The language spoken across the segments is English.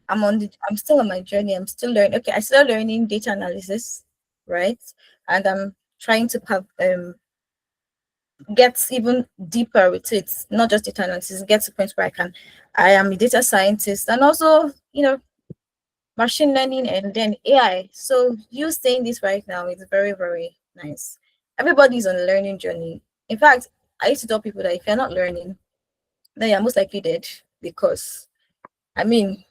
I'm still on my journey. I'm still learning. Okay, I started learning data analysis, right? And I'm trying to get even deeper with it, not just data analysis, get to the point where I am a data scientist and also, machine learning and then AI. So you saying this right now is very, very nice. Everybody's on a learning journey. In fact, I used to tell people that if you're not learning, then you're most likely dead because, I mean,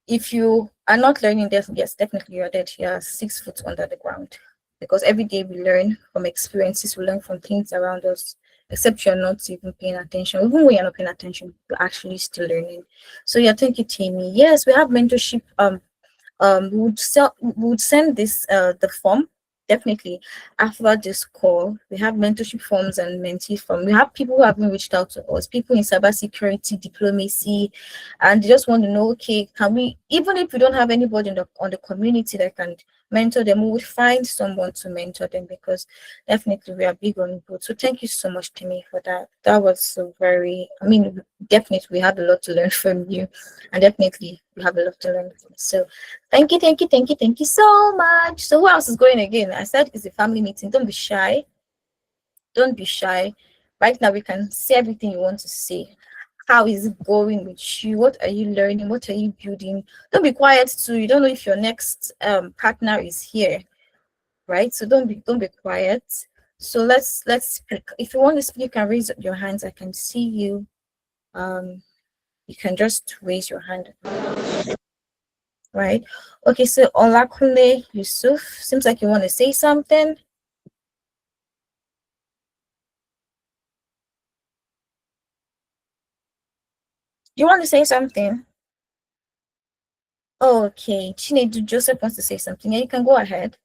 if you are not learning, yes, definitely you're dead. You're 6 foot under the ground because every day we learn from experiences, we learn from things around us. Except you're not even paying attention. Even when you're not paying attention, you're actually still learning. So yeah, thank you, Tammy. Yes, we have mentorship we would send this the form definitely after this call. We have mentorship forms and mentee form. We have people who have been reached out to us, people in cybersecurity, diplomacy, and they just want to know, okay, can we, even if we don't have anybody on the community that can mentor them, we would find someone to mentor them because definitely we are big on board. So thank you so much, Timmy, for that. That was so very, I mean, definitely we have a lot to learn from you, and definitely we have a lot to learn from you. So thank you, thank you, thank you, thank you so much. So who else is going again? I said it's a family meeting. Don't be shy. Don't be shy. Right now we can say everything you want to say. How is it going with you? What are you learning? What are you building? Don't be quiet too. You don't know if your next partner is here, right? So don't be quiet. So let's speak. If you want to speak, you can raise your hands. I can see you. You can just raise your hand. Right. Okay, so Olakunle Yusuf, seems like you want to say something. You want to say something? Okay, Chinedu Joseph wants to say something. Yeah, you can go ahead.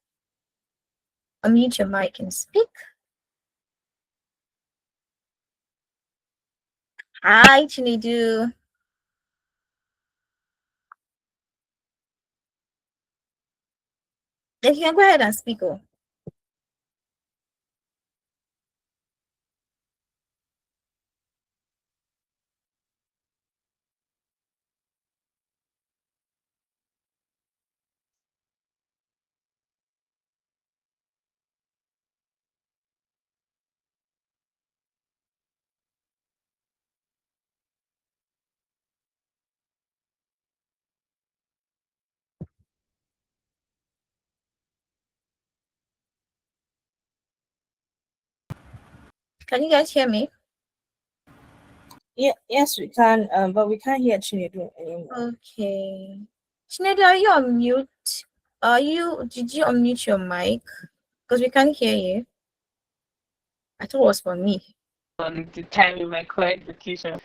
Unmute your mic and speak. Hi, Chinedu. Yeah, you can go ahead and speak. Oh. Can you guys hear me? Yeah, yes, we can, but we can't hear Chinedu anymore. Okay. Chinedu, are you on mute? Did you unmute your mic? Because we can't hear you. I thought it was for me. On the time in my current location.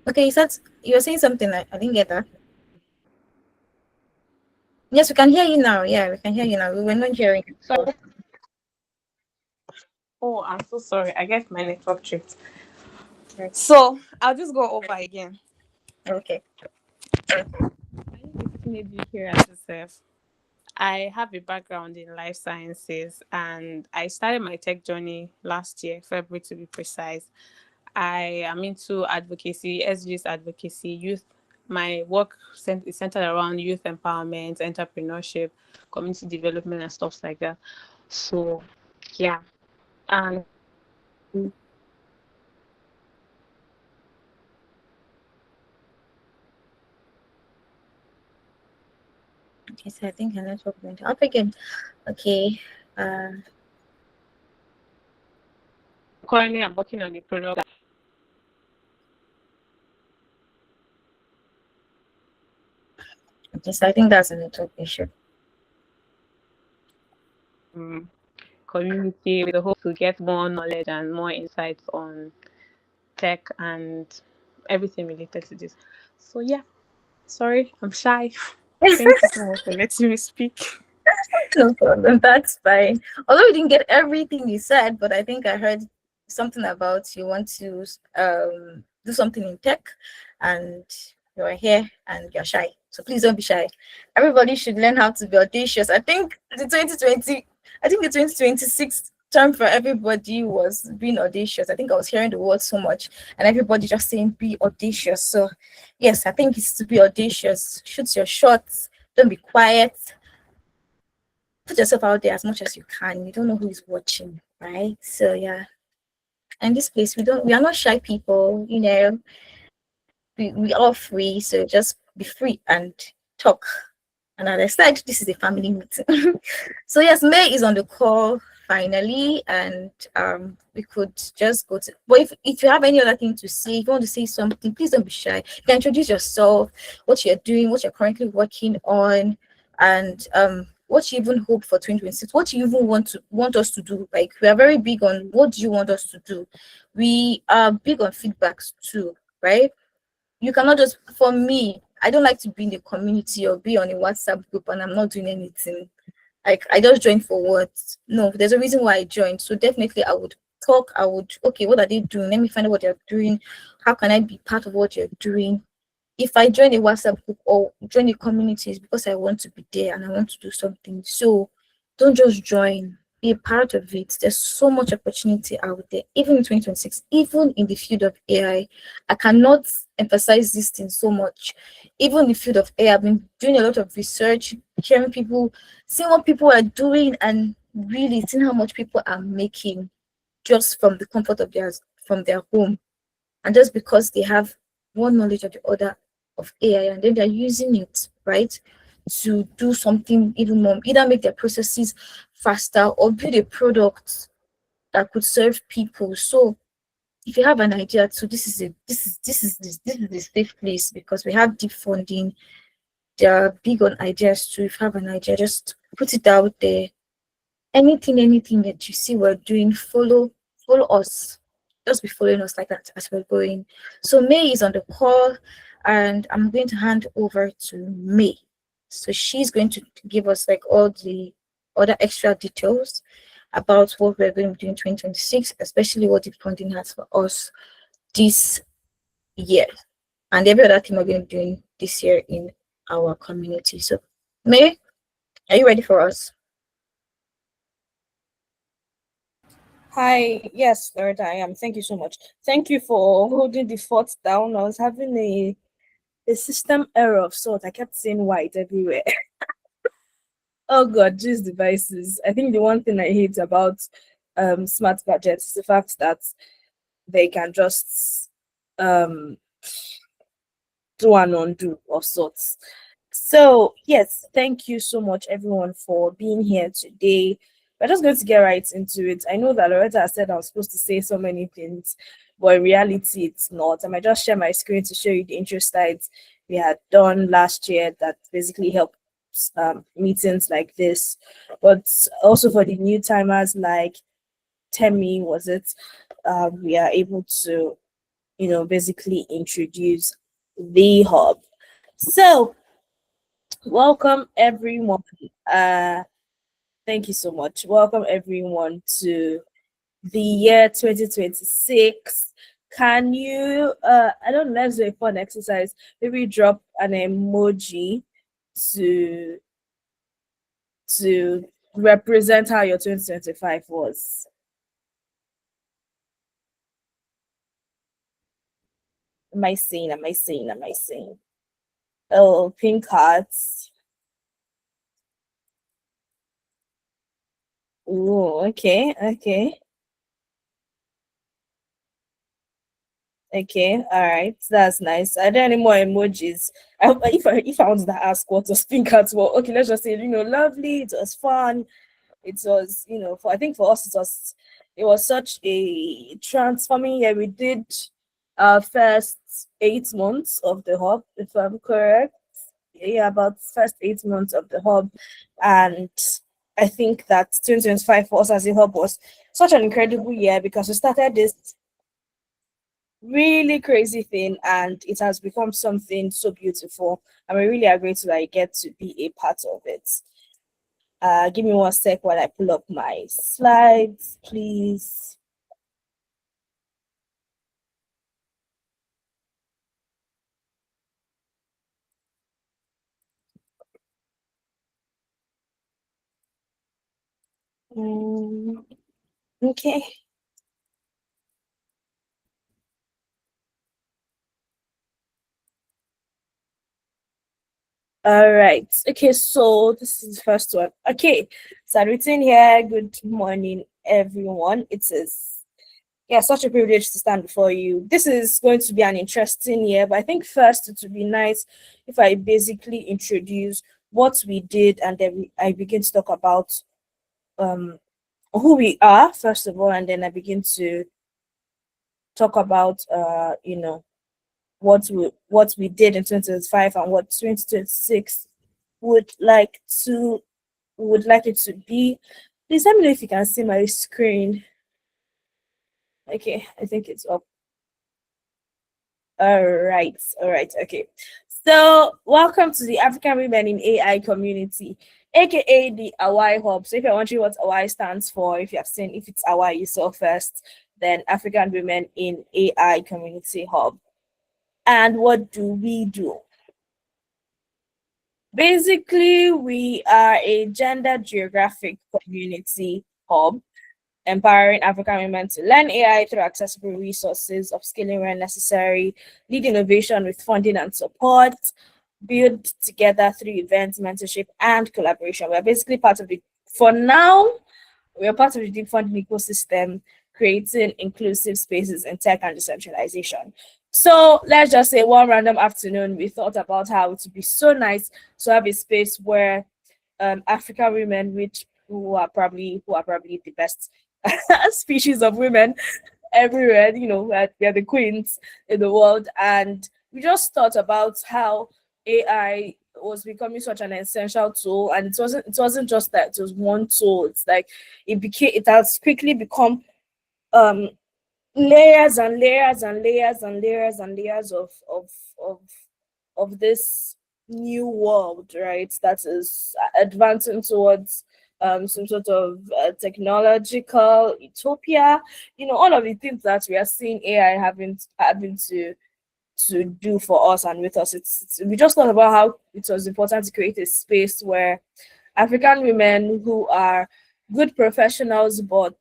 Okay, you were saying something. I didn't get that. Yes, we can hear you now. Yeah, we can hear you now. We were not hearing you before. Sorry. Oh, I'm so sorry. I guess my network tripped. Right. So I'll just go over again. Okay. My name is Chinedu here at SF. I have a background in life sciences and I started my tech journey last year, February to be precise. I am into advocacy, SG's advocacy, youth. My work is centered around youth empowerment, entrepreneurship, community development, and stuff like that. So, yeah. And Okay, so I think I'm not opening up again. Okay. currently, I'm working on a product. Okay, so I think that's a network issue. Community with the hope to get more knowledge and more insights on tech and everything related to this. So yeah, sorry, I'm shy. Thank you so much for letting me speak. No problem. That's fine. Although we didn't get everything you said, but I think I heard something about you want to do something in tech and you're here and you're shy. So please don't be shy. Everybody should learn how to be audacious. I think the 2026 term for everybody was being audacious. I think I was hearing the word so much, and everybody just saying be audacious. So, yes, I think it's to be audacious. Shoot your shots. Don't be quiet. Put yourself out there as much as you can. You don't know who is watching, right? So, yeah. And this place, we are not shy people. We are free. So just be free and talk. And as I said, this is a family meeting. So yes, May is on the call finally, and we could just go to. But if you have any other thing to say, if you want to say something, please don't be shy. You can introduce yourself, what you're doing, what you're currently working on, and what you even hope for 2026. What you even want us to do. Like we are very big on what do you want us to do. We are big on feedbacks too, right? You cannot just, for me, I don't like to be in the community or be on a WhatsApp group and I'm not doing anything. Like I just joined for what? No, there's a reason why I joined. So definitely I would talk, okay, what are they doing? Let me find out what they're doing. How can I be part of what you're doing? If I join a WhatsApp group or join a community, it's because I want to be there and I want to do something. So don't just join, be a part of it. There's so much opportunity out there, even in 2026, even in the field of AI. I cannot emphasize this thing so much. Even in the field of AI, I've been doing a lot of research, hearing people, seeing what people are doing, and really seeing how much people are making just from the comfort of their home, and just because they have one knowledge of the other of AI, and then they're using it, right, to do something even more, either make their processes faster or build a product that could serve people. So if you have an idea, so this is the safe place because we have deep funding. They are big on ideas too. If you have an idea, just put it out there. Anything that you see we're doing, follow us. Just be following us like that as we're going. So May is on the call, and I'm going to hand over to May. So she's going to give us like all the other extra details about what we're going to do in 2026, especially what the funding has for us this year, and every other thing we're going to be doing this year in our community. So May, are you ready for us? Hi, yes, Loretta, I am. Thank you so much. Thank you for holding the fort down. I was having a system error of sort. I kept seeing white everywhere. Oh God, these devices. I think the one thing I hate about smart gadgets is the fact that they can just um do and undo of sorts. So yes, thank you so much everyone for being here today. We're just going to get right into it. I know that Loretta said I was supposed to say so many things, but in reality it's not. I might just share my screen to show you the intro slides we had done last year that basically helps meetings like this, but also for the new timers like Temi, was it? We are able to, basically introduce the hub. So welcome everyone. Thank you so much. Welcome everyone to the year 2026. Can you I don't know, let's do a fun exercise. Maybe drop an emoji to represent how your 2025 was. Am I seeing? Oh, pink hearts. Oh, okay. Okay, all right, that's nice. Are there any more emojis? If I wanted to ask what was pink hearts, well, okay, let's just say lovely. It was fun. It was for I think for us it was such a transforming year. We did our first 8 months of the hub, if I'm correct. Yeah, about first 8 months of the hub, and I think that 2025 for us as a hub was such an incredible year because we started this really crazy thing and it has become something so beautiful, and we really are grateful that I get to be a part of it. Give me one sec while I pull up my slides, please. Mm, Okay. All right. Okay, so this is the first one. Okay, so I've written here, good morning, everyone. It is, yeah, such a privilege to stand before you. This is going to be an interesting year, but I think first it would be nice if I basically introduce what we did and then I begin to talk about um who we are, first of all, and then I begin to talk about what we did in 2025 and what 2026 would like to would like it to be. Please let me know if you can see my screen. Okay, I think it's up. All right, okay. So welcome to the African Women in AI community, aka the AWAI Hub. So if you're wondering what AWAI stands for, if you have seen, if it's AWAI you saw first, then African Women in AI Community Hub. And what do we do? Basically, we are a gender geographic community hub empowering African women to learn AI through accessible resources, upskilling where necessary, lead innovation with funding and support, build together through events, mentorship, and collaboration. We're basically part of the, for now, we're part of the deep funding ecosystem, creating inclusive spaces in tech and decentralization. So let's just say one random afternoon, we thought about how it would be so nice to have a space where African women, which who are probably the best species of women everywhere, we're the queens in the world, and we just thought about how AI was becoming such an essential tool, and it wasn't just that it was one tool. It's like it has quickly become um layers and layers and layers and layers and layers of of this new world, right? That is advancing towards some sort of technological utopia. All of the things that we are seeing AI having to do for us and with us. We just thought about how it was important to create a space where African women who are good professionals but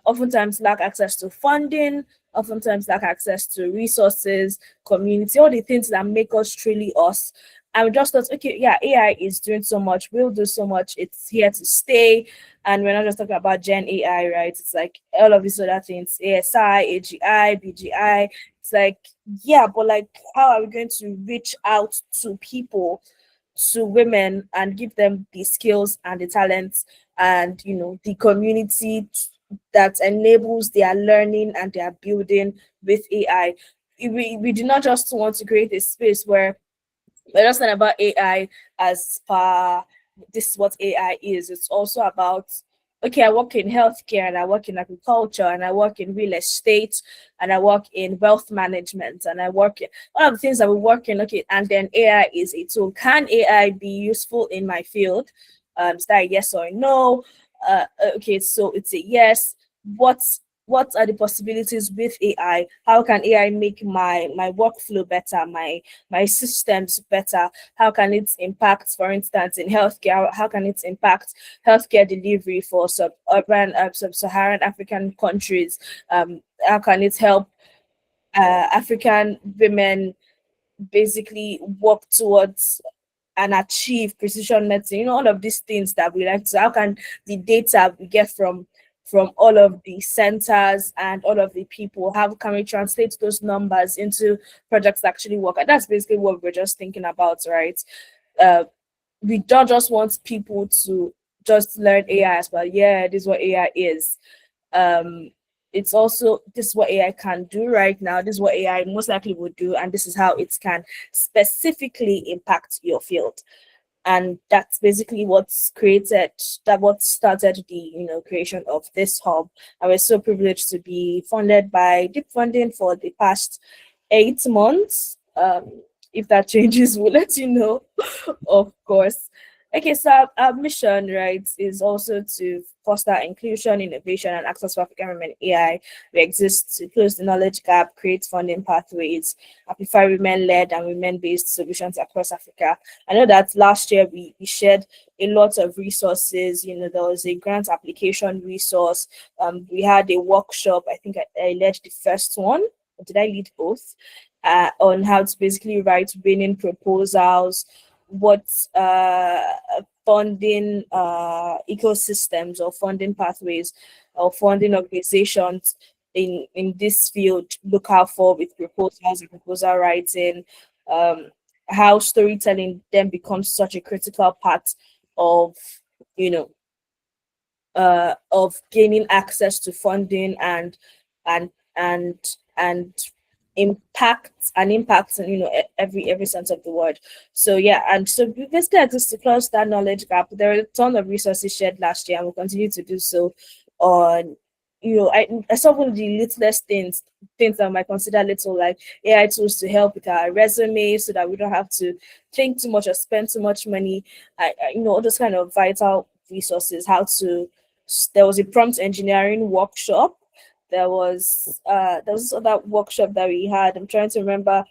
oftentimes lack access to funding, oftentimes lack access to resources, community, all the things that make us truly us. And we just thought, okay, yeah, AI is doing so much, will do so much, it's here to stay. And we're not just talking about Gen AI, right? It's like all of these other things, ASI, AGI, BGI. It's like, yeah, but like, how are we going to reach out to people, to women, and give them the skills and the talents and the community that enables their learning and their building with AI. We do not just want to create a space where we're just not about AI as per this is what AI is. It's also about, okay, I work in healthcare and I work in agriculture and I work in real estate and I work in wealth management and I work in all of the things that we work in. Okay, and then AI is a tool. Can AI be useful in my field? Is that a yes or a no? Okay, so it's a yes. What are the possibilities with AI? How can AI make my workflow better, my systems better? How can it impact, for instance, in healthcare? How can it impact healthcare delivery for sub-urban, sub-Saharan African countries? How can it help African women basically work towards and achieve precision medicine? All of these things that we like to. How can the data we get from all of the centers and all of the people, how can we translate those numbers into projects that actually work? And that's basically what we're just thinking about, right? Uh, we don't just want people to just learn AI as well. Yeah, this is what AI is. Um, it's also, this is what AI can do right now. This is what AI most likely will do, and this is how it can specifically impact your field. And that's basically what started the creation of this hub. I was so privileged to be funded by deep funding for the past 8 months. If that changes, we'll let you know, of course. Okay, so our mission, right, is also to foster inclusion, innovation, and access for African women in AI. We exist to close the knowledge gap, create funding pathways, amplify women-led and women-based solutions across Africa. I know that last year we shared a lot of resources. You know, there was a grant application resource. We had a workshop. I think I led the first one. Or did I lead both? On how to basically write winning proposals, what funding ecosystems or funding pathways or funding organizations in this field look out for with proposals and proposal writing, um, how storytelling then becomes such a critical part of, you know, of gaining access to funding and and and impact and, you know, every sense of the word. So yeah, and so we basically exist to close that knowledge gap. There are a ton of resources shared last year and we'll continue to do so on, you know, I saw one of the littlest things that I might consider little, like AI tools to help with our resume so that we don't have to think too much or spend too much money. You know, all those kind of vital resources. How to There was a prompt engineering workshop. There was other workshop that we had. I'm trying to remember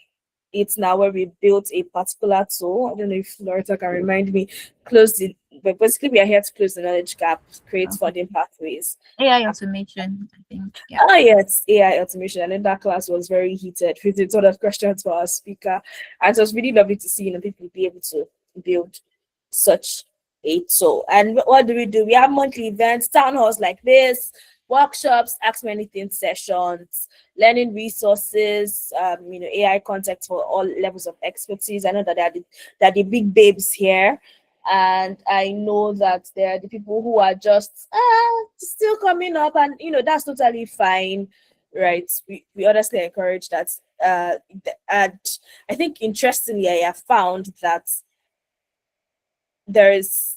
it now, where we built a particular tool. I don't know if Loretta can remind me. Close the But basically we are here to close the knowledge gap, create Okay. funding pathways. AI automation, I think. Yeah. Oh yes, AI automation. And then that class was very heated with a ton of questions for our speaker. And it was really lovely to see, you know, people be able to build such a tool. And what do? We have monthly events, town halls like this, workshops, ask me anything sessions, learning resources, you know, AI content for all levels of expertise. I know that there are the big babes here. And I know that there are the people who are just still coming up, and you know, that's totally fine, right? We honestly encourage that. And I think interestingly, I have found that there is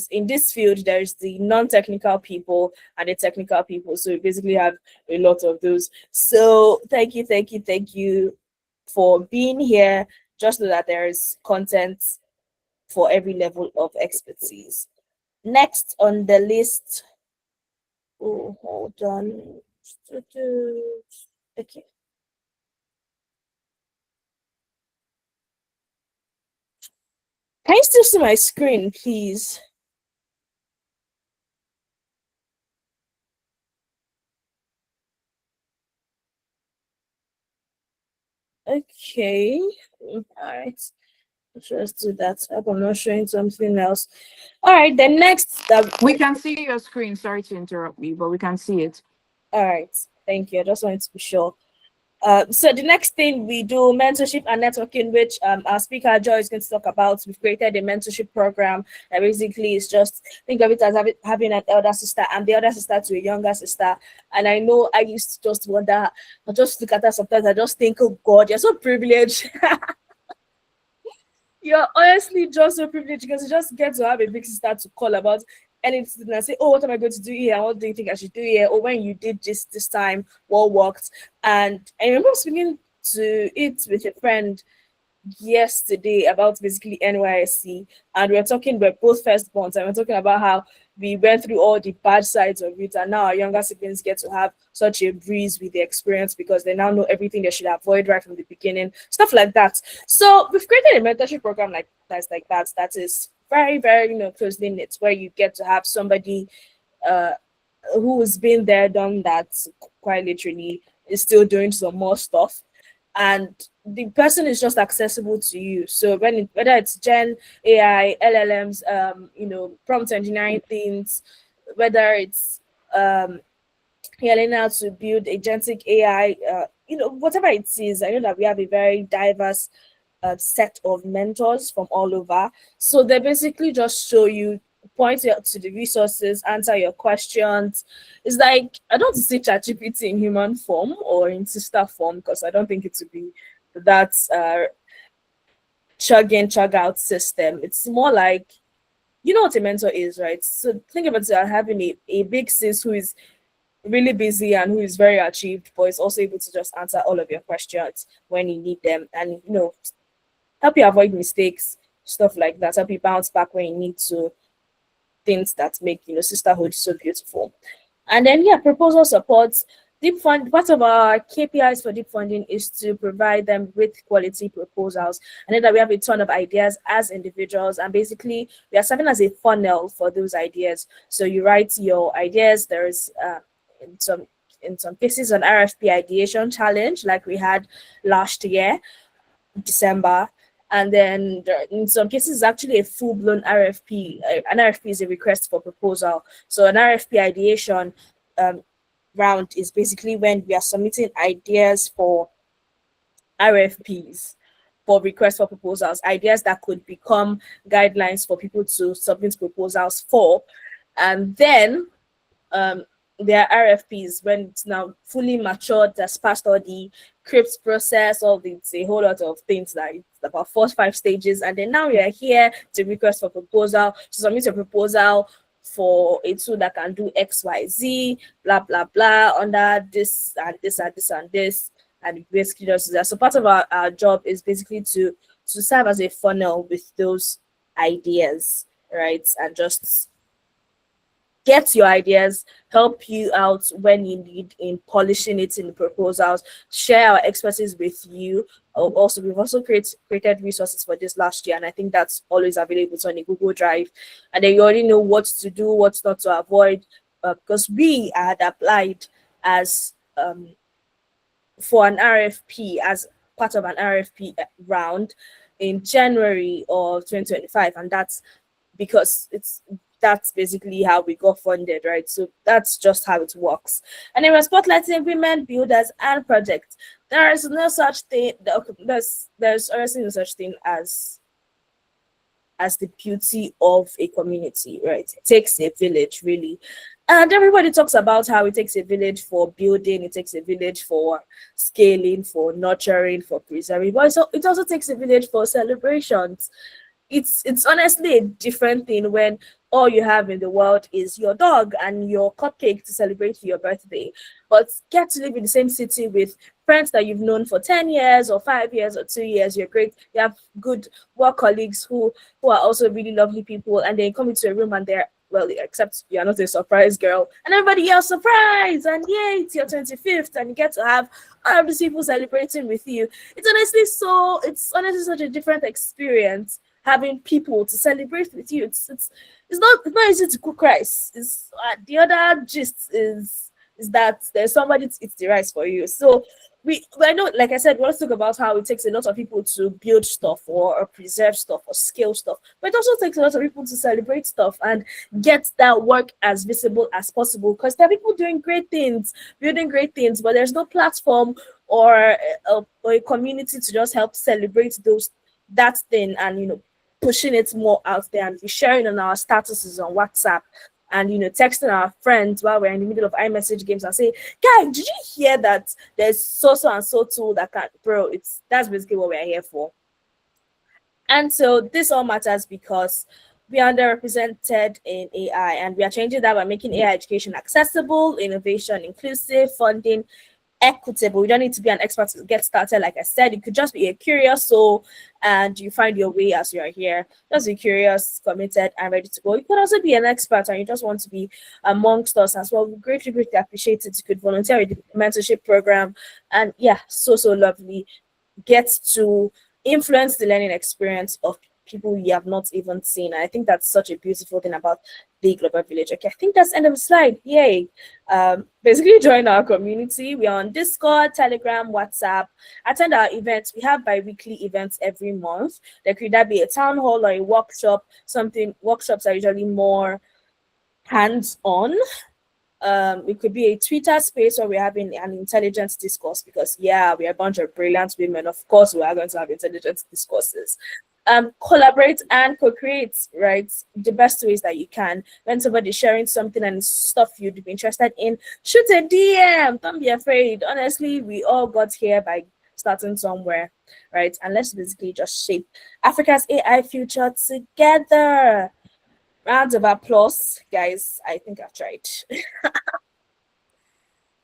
in this field, there's the non-technical people and the technical people. So we basically have a lot of those. So thank you for being here. Just know that there is content for every level of expertise. Next on the list, oh, hold on. Okay. Can you still see my screen, please? Okay. All right. Let's do that. I hope I'm not showing something else. All right. The next. We can see your screen. Sorry to interrupt you, but we can see it. All right. Thank you. I just wanted to be sure. So the next thing we do, mentorship and networking, which our speaker Joy is going to talk about. We've created a mentorship program that basically is just, think of it as having an elder sister and the other sister to a younger sister. And I know I used to just wonder, I just look at her sometimes, I just think, oh God, you're so privileged. You're honestly just so privileged because you just get to have a big sister to call about anything and say, oh, what am I going to do here? What do you think I should do here? Or when you did this time, what worked? And I remember speaking to it with a friend yesterday about basically NYSC, and we're both firstborns, and we're talking about how we went through all the bad sides of it, and now our younger siblings get to have such a breeze with the experience because they now know everything they should avoid right from the beginning, stuff like that. So we've created a mentorship program like that is very, very, you know, closely knit, where you get to have somebody uh who's been there, done that, quite literally is still doing some more stuff, and the person is just accessible to you. So whether it's Gen AI, LLMs, you know, prompt engineering things, whether it's learning how to build agentic AI, you know, whatever it is, I know that we have a very diverse set of mentors from all over. So they basically just show you, point you to the resources, answer your questions. It's like, I don't want to say ChatGPT in human form or in sister form, because I don't think it would be that chug in, chug out system. It's more like, you know what a mentor is, right? So think about it, having a big sis who is really busy and who is very achieved, but is also able to just answer all of your questions when you need them, and, you know, help you avoid mistakes, stuff like that. Help you bounce back when you need to. Things that make sisterhood so beautiful. And then yeah, proposal supports. Deep fund, part of our KPIs for deep funding is to provide them with quality proposals. And then that we have a ton of ideas as individuals, and basically we are serving as a funnel for those ideas. So you write your ideas. There's in some in some cases an RFP ideation challenge like we had last year, December. And then in some cases, it's actually a full-blown RFP. An RFP is a request for proposal. So an RFP ideation um, round is basically when we are submitting ideas for RFPs, for requests for proposals, ideas that could become guidelines for people to submit proposals for. And then um, their RFPs when it's now fully matured, that's passed all the CRIPS process, all the it's a whole lot of things like it's about 4 or 5 stages, and then now we are here to request for proposal, to submit a proposal for a tool that can do XYZ, blah blah blah, under this and this and this and this, and basically just that. So part of our job is basically to serve as a funnel with those ideas, right? And just get your ideas, help you out when you need in polishing it in the proposals, share our expertise with you. Also, we've also created resources for this last year, and I think that's always available on a Google Drive. And then you already know what to do, what not to avoid, because we had applied as for an RFP as part of an RFP round in January of 2025, and that's because that's basically how we got funded, right? So that's just how it works. And then we're spotlighting women builders and projects. There is no such thing. There's honestly no such thing as the beauty of a community, right? It takes a village, really. And everybody talks about how it takes a village for building, it takes a village for scaling, for nurturing, for preserving, but it also takes a village for celebrations. It's honestly a different thing when all you have in the world is your dog and your cupcake to celebrate your birthday, but get to live in the same city with friends that you've known for 10 years or 5 years or 2 years. You're great, you have good work colleagues who are also really lovely people, and they come into a room and they're, well, except you're not a surprise girl, and everybody else surprise, and yay, it's your 25th, and you get to have all of these people celebrating with you. It's honestly such a different experience having people to celebrate with you. It's not easy to cook rice. It's the other gist is that there's somebody to eat the rice for you. So I know, like I said, we also talk about how it takes a lot of people to build stuff or preserve stuff or scale stuff, but it also takes a lot of people to celebrate stuff and get that work as visible as possible, because there are people doing great things, building great things, but there's no platform or a community to just help celebrate that thing, and pushing it more out there and be sharing on our statuses on WhatsApp, and texting our friends while we're in the middle of iMessage games and say, guy, did you hear that there's so and so tool that can, bro? That's basically what we're here for. And so this all matters because we are underrepresented in AI, and we are changing that by making AI education accessible, innovation inclusive, funding equitable. You don't need to be an expert to get started. Like I said, you could just be a curious soul and you find your way as you are here. Just be curious, committed, and ready to go. You could also be an expert and you just want to be amongst us as well. We greatly appreciate it. You could volunteer with the mentorship program, and yeah, so lovely. Get to influence the learning experience of people you have not even seen. And I think that's such a beautiful thing about the Global Village. Okay, I think that's the end of the slide. Yay. Basically join our community. We are on Discord, Telegram, WhatsApp. Attend our events. We have bi-weekly events every month. There could either be a town hall or a workshop. Workshops are usually more hands-on. It could be a Twitter space where we're having an intelligence discourse, because yeah, we're a bunch of brilliant women. Of course, we are going to have intelligence discourses. Collaborate and co-create, right? The best ways that you can. When somebody's sharing something and stuff you'd be interested in, shoot a DM. Don't be afraid. Honestly, we all got here by starting somewhere, right? And let's basically just shape Africa's AI future together. Round of applause, guys. I think I've tried.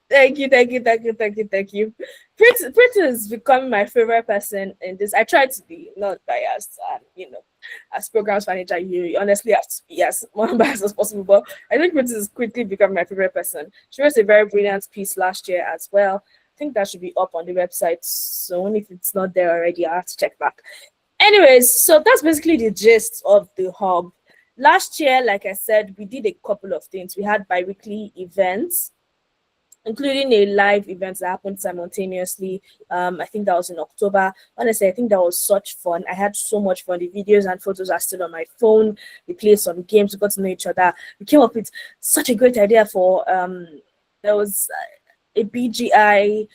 Thank you. Prince is becoming my favorite person in this. I try to be not biased, as programs manager, you honestly have to be as more biased as possible. But I think Ruth is quickly become my favorite person. She wrote a very brilliant piece last year as well. I think that should be up on the website soon. If it's not there already, I have to check back. Anyways, so that's basically the gist of the hub. Last year, like I said, we did a couple of things. We had bi-weekly events, including a live event that happened simultaneously. I think that was in October. Honestly, I think that was such fun. I had so much fun. The videos and photos are still on my phone. We played some games, we got to know each other. We came up with such a great idea for there was a BGI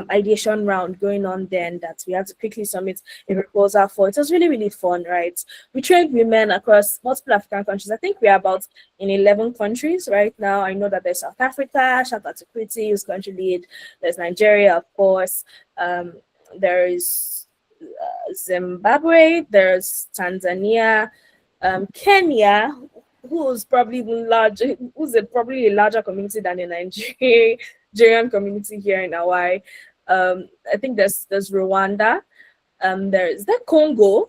ideation round going on then that we had to quickly submit a proposal for. It was really, really fun, right? We trained women across multiple African countries. I think we are about in 11 countries right now. I know that there's South Africa, shout out to Pretty, who's country lead. There's Nigeria, of course. There is Zimbabwe, there's Tanzania, Kenya, who's probably even larger, probably a larger community than the Nigerian community here in Hawaii. I think there's Rwanda. There's that Congo.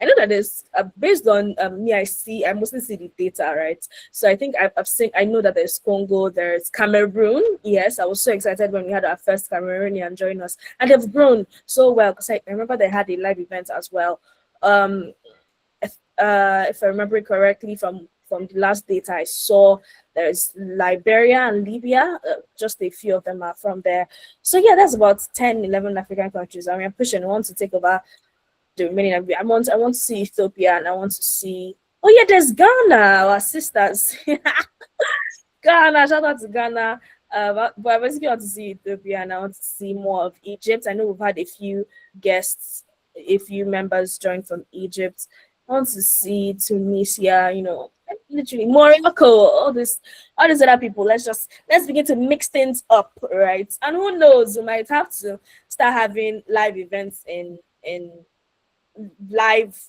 I know that there's based on me, I mostly see the data, right? So I think I've seen. I know that there's Congo. There's Cameroon. Yes, I was so excited when we had our first Cameroonian join us, and they've grown so well. Because I remember they had a live event as well. If I remember it correctly from the last data I saw, there's Liberia and Libya. Just a few of them are from there. So yeah, that's about 10, 11 African countries. I mean, I'm pushing. I want to take over the remaining. I want to see Ethiopia, and I want to see. Oh yeah, there's Ghana, our sisters. Ghana, shout out to Ghana. But I basically want to see Ethiopia, and I want to see more of Egypt. I know we've had a few guests, a few members join from Egypt. I want to see Tunisia, literally Morocco, all these other people. Let's begin to mix things up, right? And who knows, we might have to start having live events in live,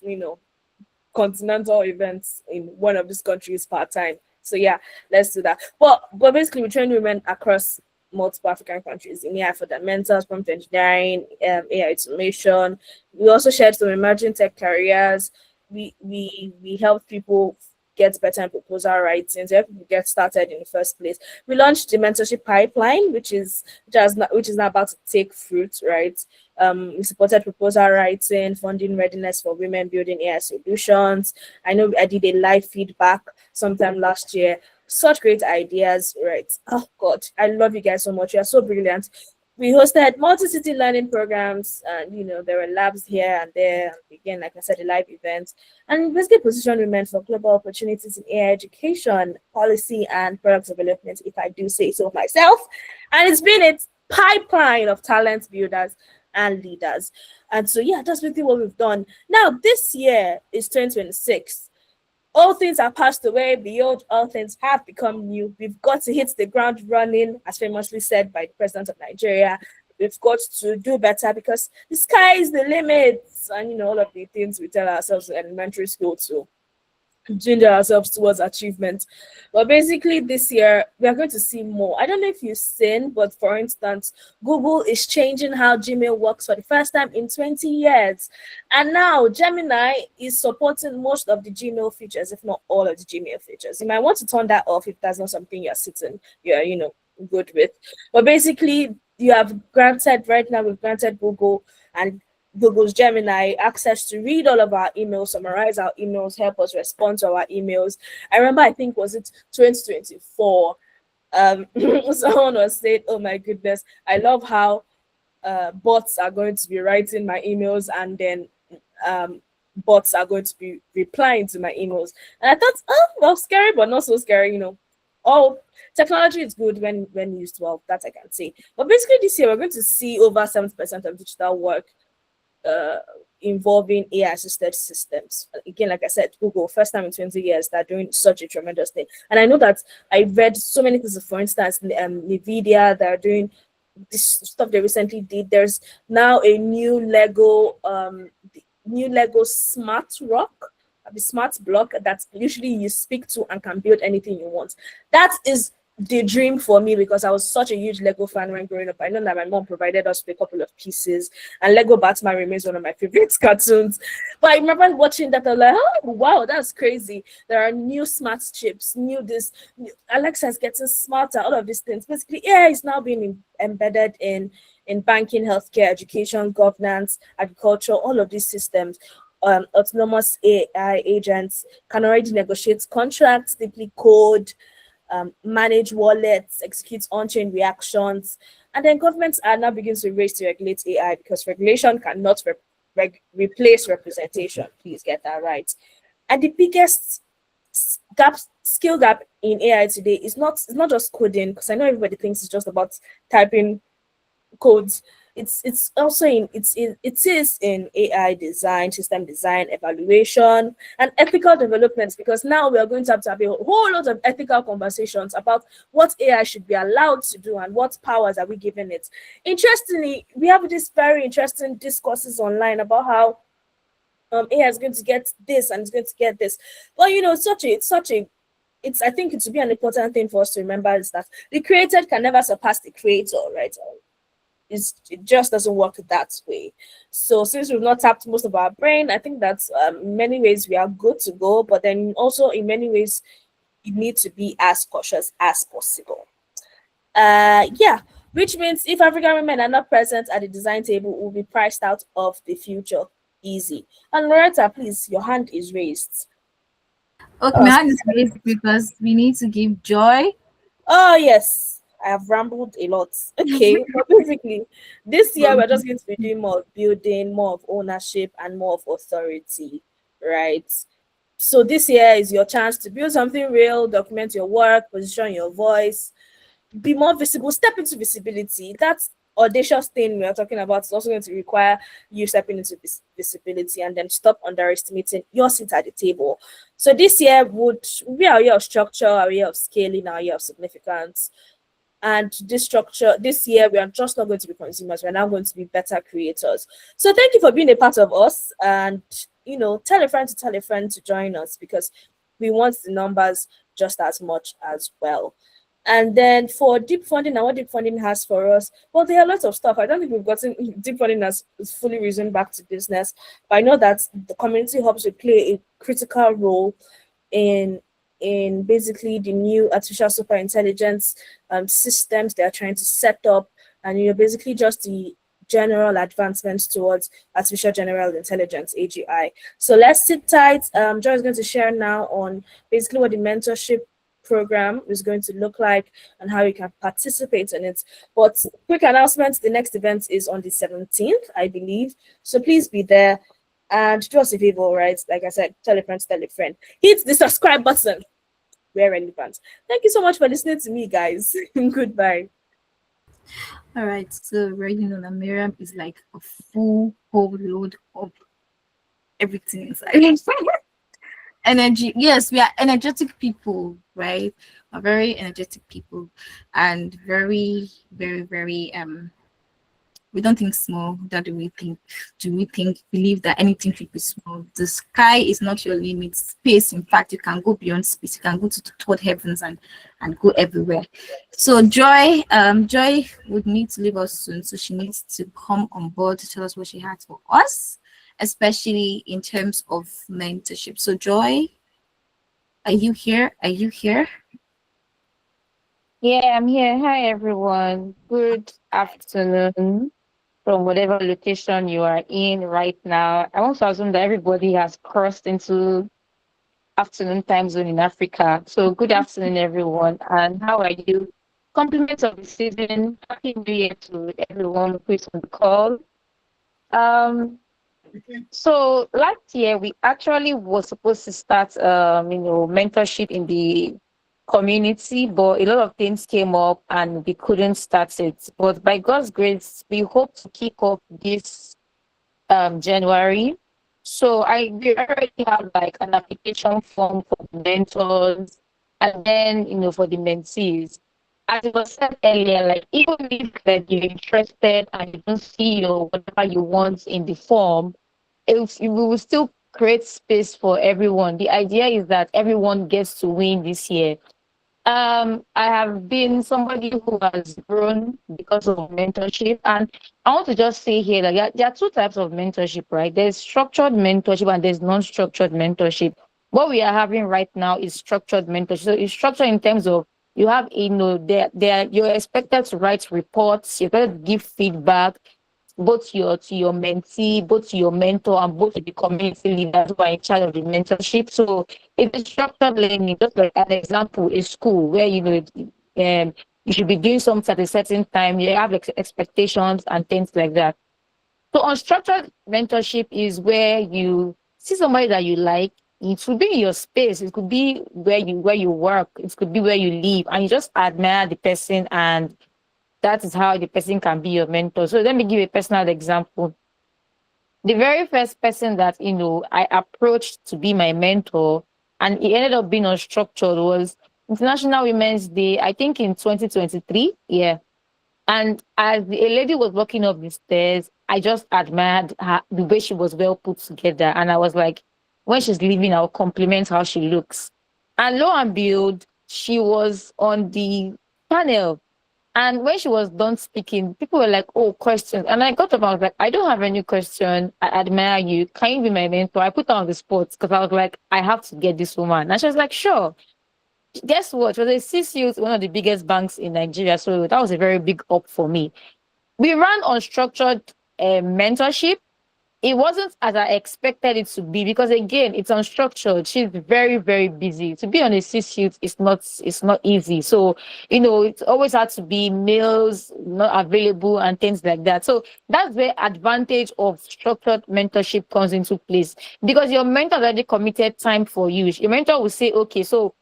continental events in one of these countries part-time. So yeah, let's do that. But basically we train women across multiple African countries in AI fundamentals, prompt engineering, AI automation. We also shared some emerging tech careers. We help people get better in proposal writing, to help people get started in the first place. We launched the mentorship pipeline, which is now about to take fruit, right? We supported proposal writing, funding readiness for women building AI solutions. I know I did a live feedback sometime last year. Such great ideas, right? Oh God, I love you guys so much. You are so brilliant. We hosted multi-city learning programs, and there were labs here and there. Again, like I said, a live event, and basically position women for global opportunities in AI education, policy, and product development, if I do say so myself. And it's been a pipeline of talent builders and leaders. And so yeah, that's really what we've done. Now this year is 2026. All things have passed away, behold, all things have become new. We've got to hit the ground running, as famously said by the president of Nigeria. We've got to do better because the sky is the limit. And all of the things we tell ourselves in elementary school to ginger ourselves towards achievement. But basically this year we are going to see more. I don't know if you've seen, but for instance, Google is changing how Gmail works for the first time in 20 years. And now Gemini is supporting most of the Gmail features, if not all of the Gmail features. You might want to turn that off if that's not something you're good with. But basically we've granted Google and Google's Gemini access to read all of our emails, summarize our emails, help us respond to our emails. I remember, I think, was it 2024? Someone was saying, oh my goodness, I love how bots are going to be writing my emails, and then bots are going to be replying to my emails. And I thought, oh, well, scary, but not so scary, Oh, technology is good when used well, that I can say. But basically this year, we're going to see over 70% of digital work involving AI-assisted systems. Again, like I said, Google, first time in 20 years, they're doing such a tremendous thing. And I know that I read so many things, for instance, NVIDIA, they're doing this stuff they recently did. There's now a new Lego smart rock, the smart block that usually you speak to and can build anything you want. That is the dream for me because I was such a huge Lego fan when growing up. I know that my mom provided us with a couple of pieces, and Lego Batman remains one of my favorite cartoons. But I remember watching that. I was like, oh wow, that's crazy. There are new smart chips, Alexa's getting smarter. All of these things. Basically, AI is now being embedded in banking, healthcare, education, governance, agriculture, all of these systems. Autonomous AI agents can already negotiate contracts, deeply code, manage wallets, execute on-chain reactions, and then governments are now beginning to race to regulate AI because regulation cannot replace representation. Please get that right. And the biggest skill gap in AI today is not just coding, because I know everybody thinks it's just about typing codes. It's also it is in AI design, system design, evaluation, and ethical development, because now we are going to have a whole lot of ethical conversations about what AI should be allowed to do and what powers are we giving it. Interestingly, we have this very interesting discourses online about how AI is going to get this and it's going to get this. But it's I think it should be an important thing for us to remember is that the created can never surpass the creator, right? It just doesn't work that way. So since we've not tapped most of our brain, I think that in many ways we are good to go, but then also in many ways you need to be as cautious as possible. Yeah, which means if African women are not present at the design table, we'll be priced out of the future. Easy. And Loretta, please, your hand is raised. Okay, Oh, my hand is raised because we need to give joy. oh yes, I have rambled a lot. Okay, but basically, this year we're just going to be doing more of building, more of ownership, and more of authority, right? So this year is your chance to build something real, document your work, position your voice, be more visible, step into visibility. That audacious thing we are talking about is also going to require you stepping into visibility, and then stop underestimating your seat at the table. So this year would be our year of structure, our year of scaling, our year of significance. And this structure, this year, we are just not going to be consumers, we're now going to be better creators. So thank you for being a part of us, and tell a friend to tell a friend to join us, because we want the numbers just as much as well. And then for deep funding and what deep funding has for us, well, there are lots of stuff. I don't think we've gotten deep funding has fully resumed back to business, but I know that the community hubs will play a critical role in basically the new artificial super intelligence systems they are trying to set up, and basically just the general advancements towards artificial general intelligence AGI. So let's sit tight. Joy is going to share now on basically what the mentorship program is going to look like and how you can participate in it. But quick announcement, the next event is on the 17th, I believe. So please be there and do us a favor, right? Like I said, tell a friend, tell a friend. Hit the subscribe button where relevant. Thank you so much for listening to me, guys. Goodbye. All right, so writing on a Miriam is like a full whole load of everything inside. Energy. Yes, we are energetic people, right? We're very energetic people, and very, very, very we don't think small. That do we think believe that anything should be small? The sky is not your limit. Space, in fact, you can go beyond space. You can go to the third heavens and go everywhere. So Joy would need to leave us soon. So she needs to come on board to tell us what she has for us, especially in terms of mentorship. So Joy, are you here? Are you here? Yeah, I'm here. Hi, everyone. Good afternoon from whatever location you are in right now. I want to assume that everybody has crossed into afternoon time zone in Africa. So, good afternoon, everyone. And how are you? Compliments of the season. Happy New Year to everyone who is on the call. Um, so last year we actually was supposed to start mentorship in the community, but a lot of things came up and we couldn't start it. But by God's grace, we hope to kick off this January. So we already have like an application form for the mentors and then for the mentees. As it was said earlier, like even if like you're interested and you don't see whatever you want in the form, if we will still create space for everyone. The idea is that everyone gets to win this year. I have been somebody who has grown because of mentorship. And I want to just say here that there are two types of mentorship, right? There's structured mentorship and there's non-structured mentorship. What we are having right now is structured mentorship. So it's structured in terms of you have, you're expected to write reports, you're going to give feedback, both your to your mentee, both to your mentor, and both to the community leaders who are in charge of the mentorship. So it is structured learning, just like an example is school, where you should be doing something at a certain time, you have expectations and things like that. So unstructured mentorship is where you see somebody that you like. It could be in your space, it could be where you work, it could be where you live, and you just admire the person, and that is how the person can be your mentor. So let me give a personal example. The very first person that I approached to be my mentor, and it ended up being unstructured, was International Women's Day, I think in 2023. Yeah. And as a lady was walking up the stairs, I just admired her, the way she was well put together. And I was like, when she's leaving, I'll compliment how she looks. And lo and behold, she was on the panel, and when she was done speaking, people were like, "Oh, questions." And I got up, I was like, "I don't have any question. I admire you. Can you be my mentor?" I put her on the spot because I was like, "I have to get this woman." And she was like, "Sure." Guess what? She was a CCU, one of the biggest banks in Nigeria. So that was a very big up for me. We ran unstructured mentorship. It wasn't as I expected it to be because again, it's unstructured. She's very, very busy. To be on a C-suite, it's not easy. So, it always had to be meals not available and things like that. So that's the advantage of structured mentorship comes into place because your mentor already committed time for you. Your mentor will say, okay, so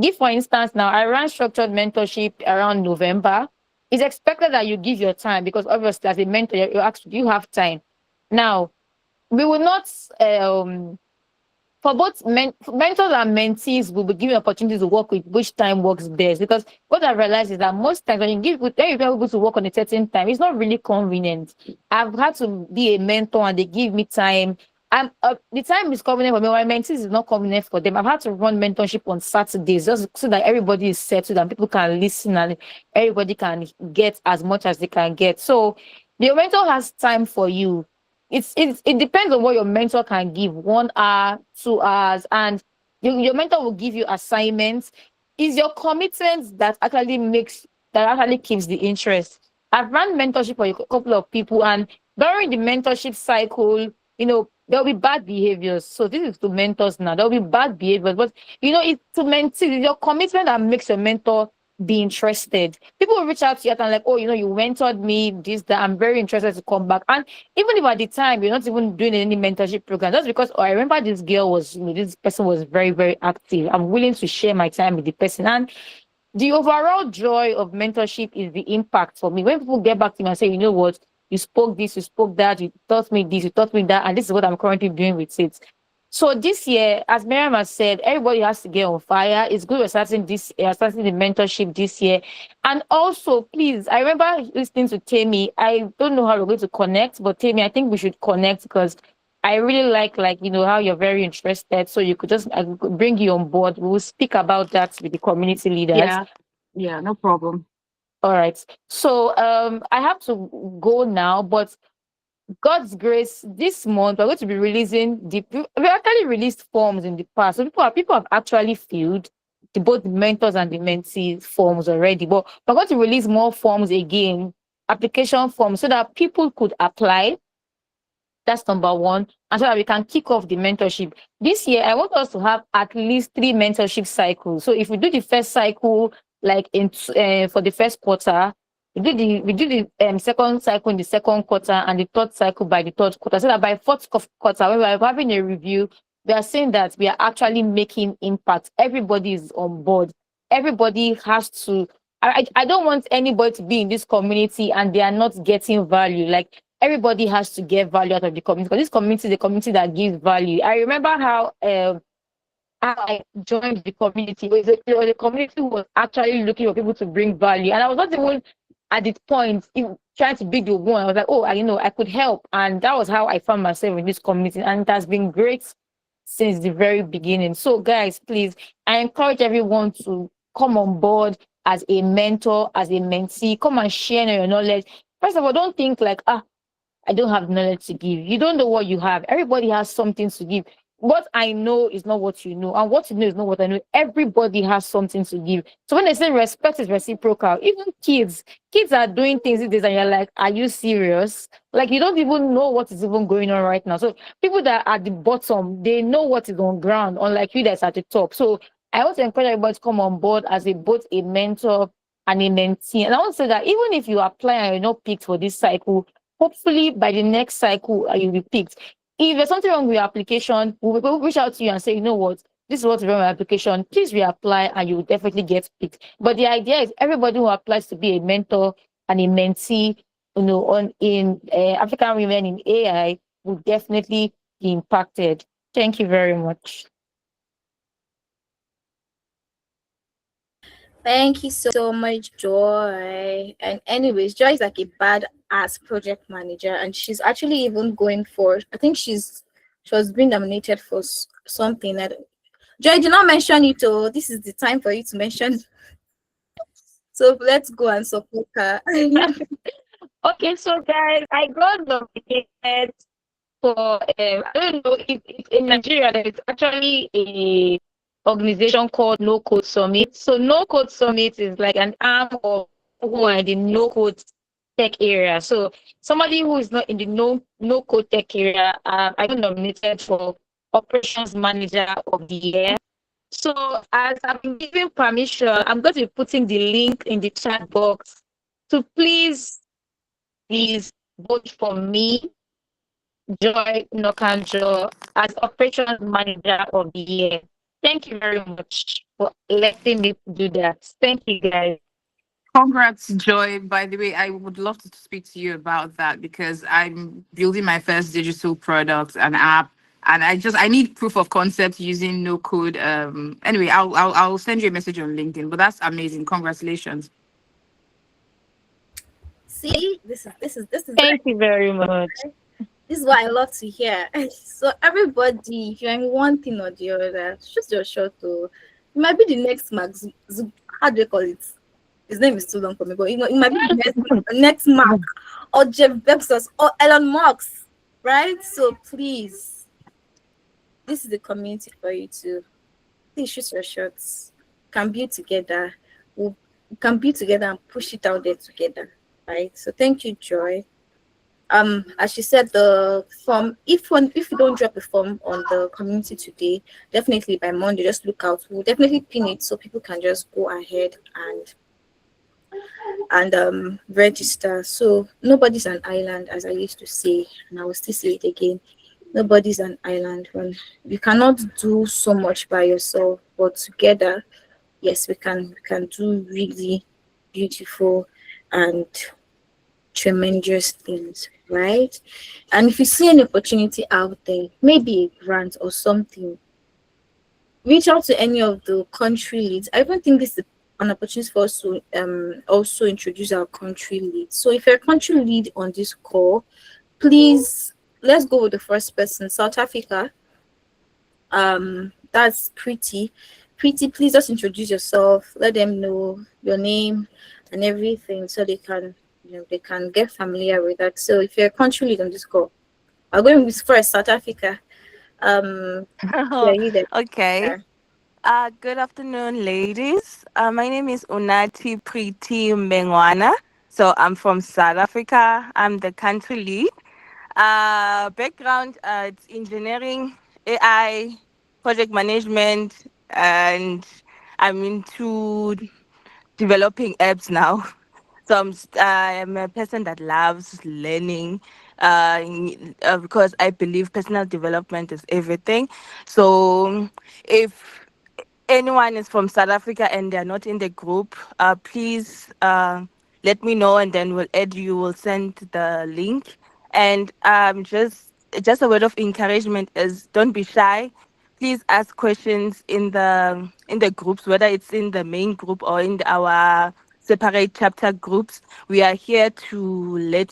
give for instance, now I ran structured mentorship around November. It's expected that you give your time because obviously as a mentor, you ask, do you have time? Now, we will not for both mentors and mentees will be given opportunities to work with which time works best, because what I realized is that most times when you tell people to work on a certain time, it's not really convenient. I've had to be a mentor and they give me time. The time is convenient for me. My mentees is not convenient for them. I've had to run mentorship on Saturdays just so that everybody is settled and people can listen and everybody can get as much as they can get. So your mentor has time for you. It depends on what your mentor can give, 1 hour, 2 hours, and your mentor will give you assignments. Is your commitment that actually keeps the interest. I've run mentorship for a couple of people, and during the mentorship cycle, there'll be bad behaviors. So this is to mentors now. There'll be bad behaviors, but it's to mentee. It's your commitment that makes your mentor be interested. People will reach out to you and like, oh, you mentored me, this, that. I'm very interested to come back. And even if at the time you're not even doing any mentorship program, just because I remember this girl was, this person was very, very active. I'm willing to share my time with the person. And the overall joy of mentorship is the impact for me. When people get back to me and say, you know what, you spoke this, you spoke that, you taught me this, you taught me that, and this is what I'm currently doing with it. So this year, as Miriam has said, everybody has to get on fire. It's good we're starting starting the mentorship this year. And also, please, I remember listening to Tammy. I don't know how we're going to connect, but Tammy, I think we should connect because I really like how you're very interested. So you could I could bring you on board. We will speak about that with the community leaders. Yeah, no problem. All right. So I have to go now, but God's grace, this month we're going to be releasing we actually released forms in the past. So people have actually filled both the mentors and the mentee forms already, but we're going to release more forms again, application forms, so that people could apply. That's number one. And so that we can kick off the mentorship. This year, I want us to have at least 3 mentorship cycles. So if we do the first cycle, like for the first quarter, we do the second cycle in the second quarter and the third cycle by the third quarter. So that by fourth quarter, when we're having a review, we are saying that we are actually making impact. Everybody is on board. Everybody has to. I don't want anybody to be in this community and they are not getting value. Like, everybody has to get value out of the community, because this community is a community that gives value. I remember how I joined the community. It was a community who was actually looking for people to bring value, and I was not even at the point trying to be the one. I was like, oh, I could help, and that was how I found myself in this community, and it has been great since the very beginning. So, guys, please, I encourage everyone to come on board as a mentor, as a mentee, come and share your knowledge. First of all, don't think like, I don't have knowledge to give. You don't know what you have. Everybody has something to give. What I know is not what you know, and what you know is not what I know. Everybody has something to give. So when they say respect is reciprocal, even kids are doing things these days, and you're like, are you serious? Like you don't even know what is even going on right now. So people that are at the bottom, they know what is on ground, unlike you that's at the top. So I want to encourage everybody to come on board as both a mentor and a mentee. And I want to say that even if you apply and you're not picked for this cycle, hopefully by the next cycle you'll be picked. If there's something wrong with your application, we'll reach out to you and say, you know what, this is what's wrong with my application. Please reapply and you will definitely get picked. But the idea is everybody who applies to be a mentor and a mentee, on in African women in AI will definitely be impacted. Thank you very much. Thank you so much, Joy. And anyways, Joy is like a badass project manager, and she's actually even going for. I think she was being nominated for something. That Joy did not mention it. Oh, this is the time for you to mention. So let's go and support her. Okay, so guys, I got nominated for I don't know if in Nigeria there is actually a organization called No Code Summit. So No Code Summit is like an arm of who are in the no code tech area. So somebody who is not in the no code tech area, I got nominated for operations manager of the year. So as I'm given permission, I'm going to be putting the link in the chat box. So please vote for me, Joy Nokanjo, as Operations Manager of the Year. Thank you very much for letting me do that. Thank you, guys. Congrats, Joy. By the way, I would love to speak to you about that because I'm building my first digital product, an app, and I need proof of concept using no code. Anyway, I'll send you a message on LinkedIn. But that's amazing. Congratulations. See, this is Thank you very much. this is what I love to hear. So everybody, if you're in one thing or the other, shoot your shot. To it might be the next Max. How do you call it? His name is too long for me, but it might be the next Mark or Jeff Bezos or Elon Musk, right? So please, this is the community for you to please shoot your shots. Can build together. We can build together and push it out there together, right? So thank you, Joy. As you said, the form, if you don't drop a form on the community today, definitely by Monday just look out. We'll definitely pin it so people can just go ahead and register. So nobody's an island, as I used to say, and I will still say it again. Nobody's an island. When you cannot do so much by yourself, but together, yes, we can do really beautiful and tremendous things, right? And if you see an opportunity out there, maybe a grant or something, reach out to any of the country leads. I even think this is an opportunity for us to also introduce our country lead. So if you're a country lead on this call, please let's go with the first person, South Africa. That's pretty. Pretty, please just introduce yourself, let them know your name and everything so they can get familiar with that. So if you're a country lead on this call, I'm going with first South Africa. Yeah, you Okay. there. Good afternoon, ladies. My name is Unati Priti Mengwana. So I'm from South Africa. I'm the country lead. Background, it's engineering, AI, project management, and I'm into developing apps now. So I'm a person that loves learning because I believe personal development is everything. So if anyone is from South Africa and they're not in the group, please let me know and then we'll add you. We'll send the link. And just a word of encouragement is don't be shy. Please ask questions in the groups, whether it's in the main group or in our separate chapter groups. We are here to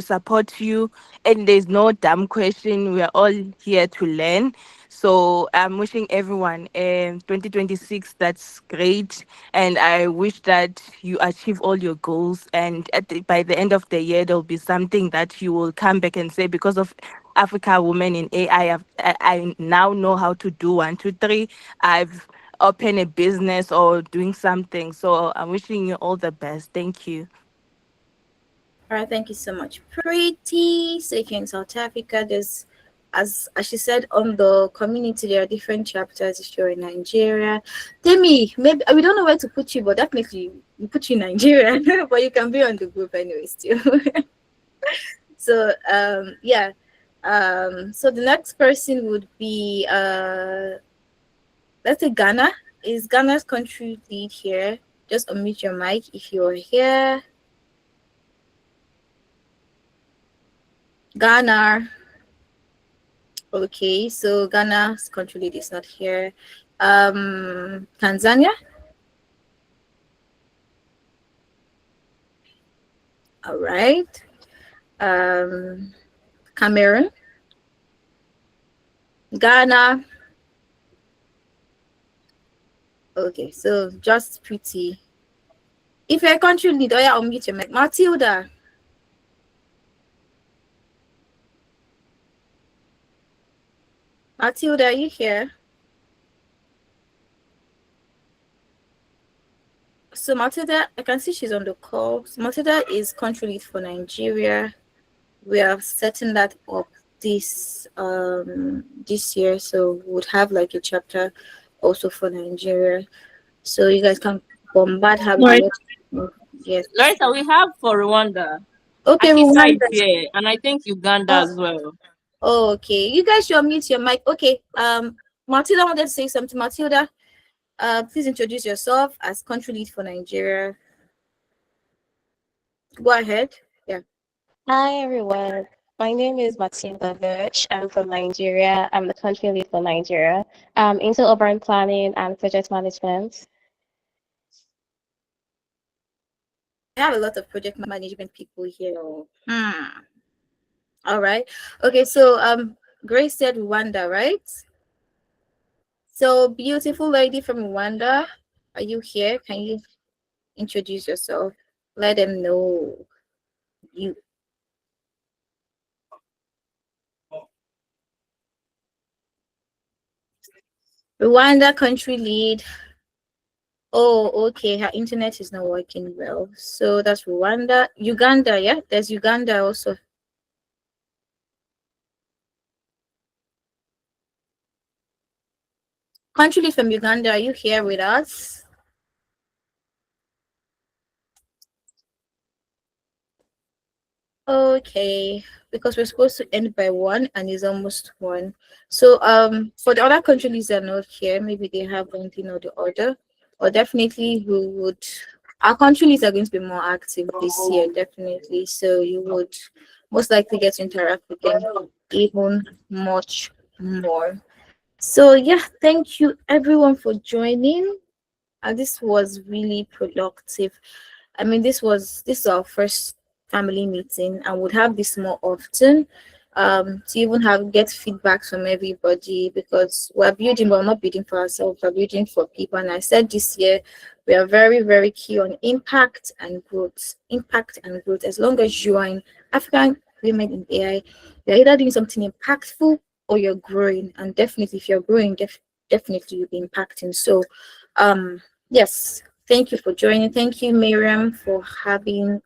support you, and there's no dumb question. We are all here to learn. So I'm wishing everyone 2026 that's great, and I wish that you achieve all your goals. And by the end of the year, there'll be something that you will come back and say, because of Africa Women in AI, I now know how to do one, two, three. I've opened a business or doing something. So I'm wishing you all the best. Thank you. All right, thank you so much. Pretty. So if you're in South Africa, there's as she said on the community, there are different chapters. If you're in Nigeria, Demi, maybe we don't know where to put you, but definitely we put you in Nigeria, but you can be on the group anyway still. So yeah. So the next person would be let's say Ghana. Is Ghana's country lead here? Just unmute your mic if you're here. Ghana. Okay, so Ghana's country lead is not here. Tanzania. All right. Cameroon. Ghana. Okay, so just pretty. If you're a country lead, oh yeah, unmute your mic. Matilda. Matilda, are you here? So Matilda, I can see she's on the call. So Matilda is country lead for Nigeria. We are setting that up this year, so we would have like a chapter also for Nigeria. So you guys can bombard her with Right. what. Yes. Larissa, we have for Rwanda. Okay, Akisa is Rwanda. here, and I think Uganda Oh, as well. okay. You guys should unmute your mic. Okay. Matilda wanted to say something. Matilda, please introduce yourself as country lead for Nigeria. Go ahead. Yeah. Hi everyone. My name is Matilda Birch. I'm from Nigeria. I'm the country lead for Nigeria. I'm into urban planning and project management. I have a lot of project management people here. All right. Okay, so Grace said Rwanda, right? So beautiful lady from Rwanda, are you here? Can you introduce yourself? Let them know you. Rwanda country lead. Oh, okay. Her internet is not working well. So that's Rwanda. Uganda, yeah? There's Uganda also. Country lead from Uganda, are you here with us? Okay, because we're supposed to end by 1 and it's almost 1. So for the other countries that are not here, maybe they have one thing or the other. Or definitely we would our countries are going to be more active this year, definitely. So you would most likely get to interact with them even much more. So yeah, thank you everyone for joining. This was really productive. I mean, this is our first family meeting, and would have this more often. To even have get feedback from everybody, because we're building, but we're not building for ourselves, we're building for people. And I said this year we are very, very key on impact and growth. Impact and growth. As long as you are in African women in AI, you're either doing something impactful or you're growing. And definitely if you're growing, definitely you'll be impacting. So yes, thank you for joining. Thank you, Miriam, for being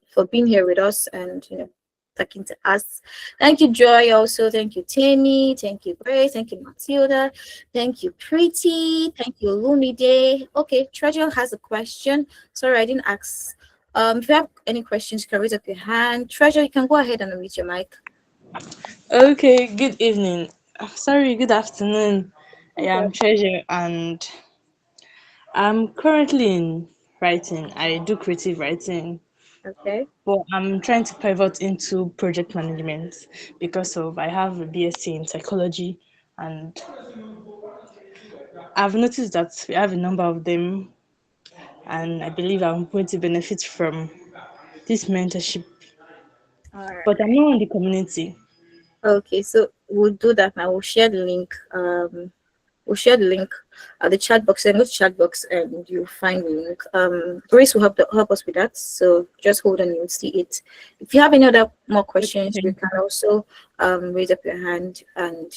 here with us and talking to us. Thank you, Joy. Also, thank you, Tammy. Thank you, Grace. Thank you, Matilda. Thank you, Pretty. Thank you, Lumide. Okay, Treasure has a question. Sorry, I didn't ask. If you have any questions, you can raise up your hand. Treasure, you can go ahead and unmute your mic. Okay, good evening. Sorry, good afternoon. I Okay. am Treasure and I'm currently in writing. I do creative writing, Okay. but I'm trying to pivot into project management because of I have a BSc in psychology and I've noticed that we have a number of them and I believe I'm going to benefit from this mentorship. All right. But I'm not in the community. Okay, so we'll do that now. We'll share the link. We'll share the link at the chat box. And go to chat box and you'll find the link. Grace will help us with that. So just hold on, you'll see it. If you have any other more questions, you Okay. can also raise up your hand and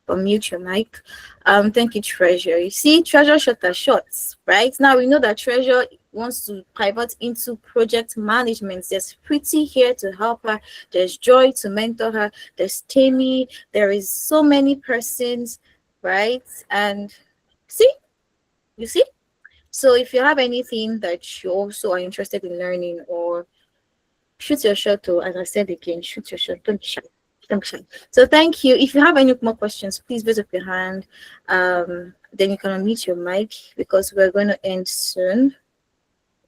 unmute your mic. Thank you, Treasure. You see, Treasure shot her shots, right? Now we know that Treasure wants to pivot into project management. There's Pretty here to help her. There's Joy to mentor her. There's Tammy. There is so many persons, right? And see, you see. So if you have anything that you also are interested in learning, or shoot your shot, to, as I said again, shoot your shot. Don't be shy. Don't be shy. So thank you. If you have any more questions, please raise up your hand. Then you can unmute your mic because we're going to end soon.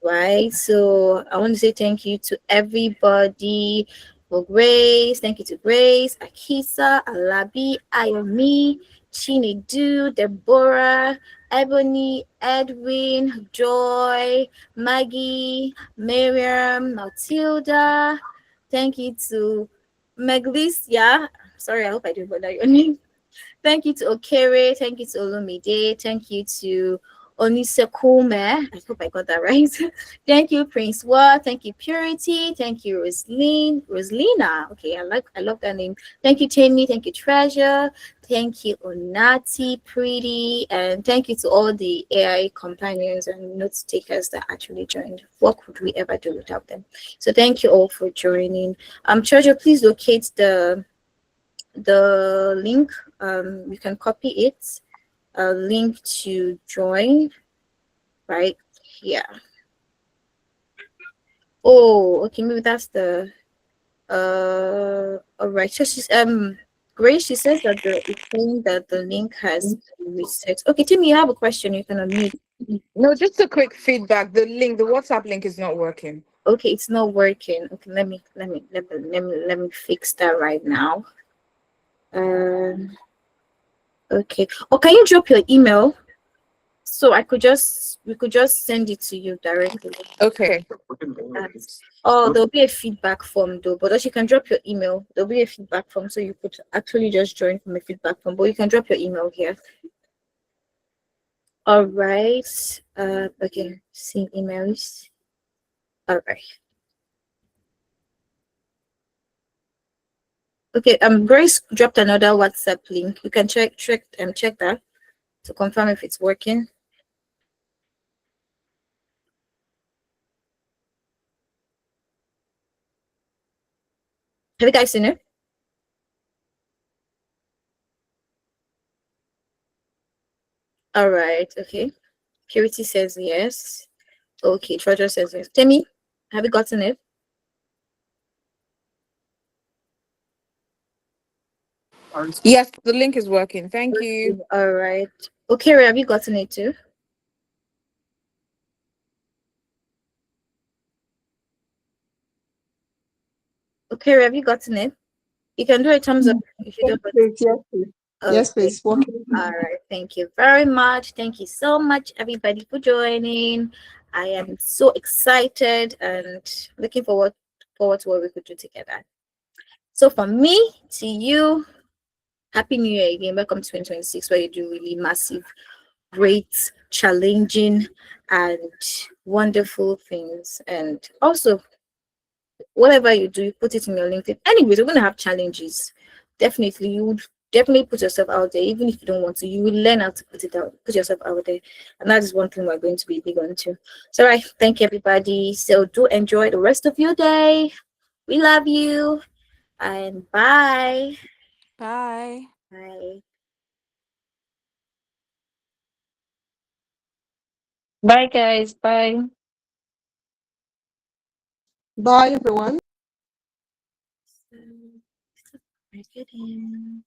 Right. So I want to say thank you to everybody for Grace. Thank you to Grace, Akisa, Alabi, Ayomi, Chinedu, Deborah, Ebony, Edwin, Joy, Maggie, Miriam, Matilda. Thank you to Meglis. Yeah. Sorry, I hope I didn't bother your name. Thank you to Okere. Thank you to Olumide. Thank you to Onisekume. I hope I got that right. Thank you, Prince Wa. Thank you, Purity. Thank you, Roslina. Okay, I love that name. Thank you, Tammy. Thank you, Treasure. Thank you, Onati, Pretty, and thank you to all the AI companions and note takers that actually joined. What could we ever do without them? So thank you all for joining. Treasure, please locate the link. You can copy it, a link to join right here. Oh, okay, maybe that's the all right. So she's Grace, she says that it's saying that the link has been reset. Okay, Timmy, you have a question, you can unmute. No, just a quick feedback. The WhatsApp link is not working. Okay, it's not working. Okay, let me fix that right now. Okay. Or can you drop your email so we could just send it to you directly? Okay. Oh, there'll be a feedback form though, but also you can drop your email. There'll be a feedback form, so you could actually just join from a feedback form, but you can drop your email here. All right. Okay. See emails. All right. Okay. Grace dropped another WhatsApp link. You can check that to confirm if it's working. Have you guys seen it? All right. Okay. Purity says yes. Okay. Treasure says yes. Temi, have you gotten it? Yes, the link is working. Thank you. All right. Okay, Ray, have you gotten it too? Okay, Ray, have you gotten it? You can do a thumbs up if you Yes, don't. please. Yes, please. Yes, Okay. please. Working. All right. Thank you very much. Thank you so much, everybody, for joining. I am so excited and looking forward to what we could do together. So from me to you, Happy New Year again. Welcome to 2026, where you do really massive, great, challenging, and wonderful things. And also, whatever you do, you put it in your LinkedIn. Anyways, we're going to have challenges. Definitely, you would definitely put yourself out there, even if you don't want to. You will learn how to put yourself out there. And that is one thing we're going to be big on too. So, right, thank you, everybody. So, do enjoy the rest of your day. We love you. And bye. Bye. Bye. Bye, guys. Bye. Bye, everyone. Marketing.